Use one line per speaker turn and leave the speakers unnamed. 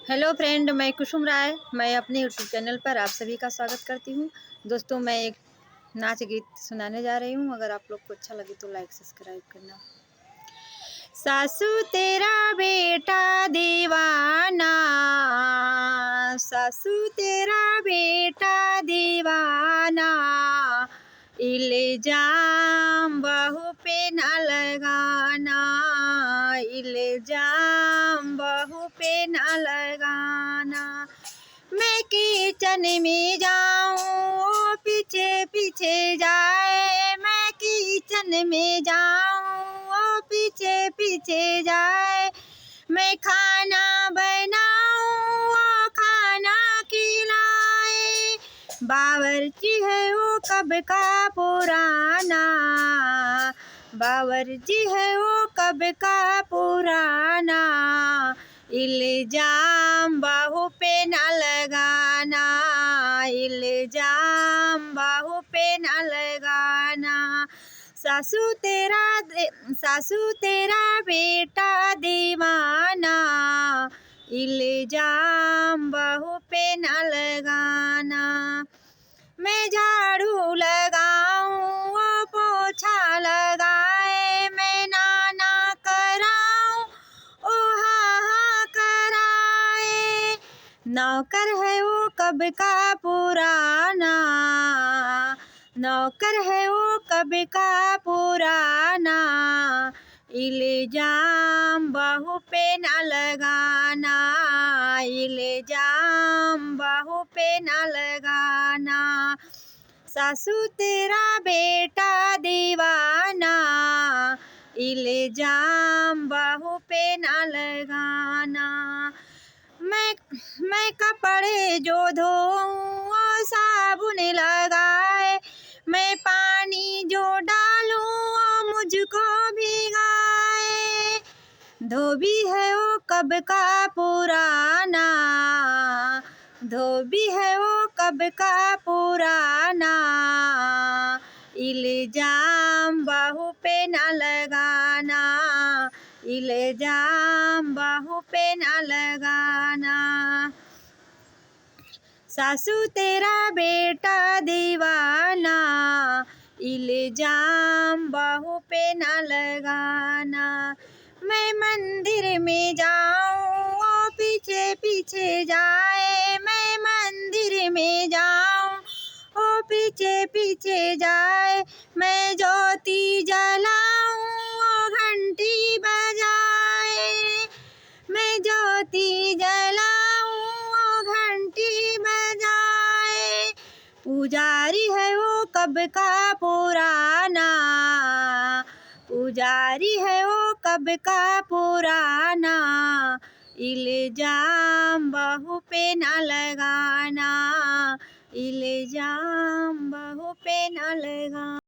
Hello friend, मैं कुसुम राय। मैं अपने यूट्यूब चैनल पर आप सभी का स्वागत करती हूँ। दोस्तों, मैं एक नाच गीत सुनाने जा रही हूँ। अगर आप लोग को अच्छा लगे तो लाइक सब्सक्राइब करना। सासू तेरा बेटा दीवाना, सासू तेरा बेटा दीवाना, इल्जाम बहू पे न लगाना, इल्जाम बहू पे न लगाना। मैं किचन में जाऊँ पीछे पीछे जाए, मैं किचन में जाऊँ पीछे पीछे जाए। मैं खाना बनाऊँ खाना खिलाए, बावर्ची है वो कब का पुराना, बावर्ची है वो कब का पुराना। इल्जाम बहू पे न लगाना, इल्जाम बहू पे न लगाना। सासू तेरा बेटा दीवाना, इल्जाम बहू पे न लगाना। मैं झाड़ू लगाऊं पोछा लगाए, मैं नाना कराऊं ओ हा कराए। नौकर है वो कब का पुराना, नौकर है वो कब का पुराना। इल्जाम बहू पे न लगाना, इल्जाम बहू पे न लगाना। सासू तेरा बेटा दीवाना, इल्जाम बहू पे न लगाना। मैं कपड़े जो धोऊं साबुन लगाए, मैं पानी जो डालूं मुझको भिगाए। धोबी है वो कब का पुराना, धोबी है वो कब का पुराना। इल्जाम बहू पे न लगाना, इल्जाम बहू पे न लगाना। सासू तेरा बेटा दीवाना, इल्जाम बहू पे न लगाना। मैं मंदिर में जाऊँ पीछे पीछे जाए, मैं मंदिर में जाऊँ ओ पीछे पीछे जाए। मैं ज्योति जलाऊँ घंटी बजाए, मैं ज्योति जलाऊँ घंटी बजाए। पुजारी है वो कब का पुराना, पुजारी है वो कब का पुराना। इल्जाम बहू पे न लगाना, इल्जाम बहू पे न लगाना।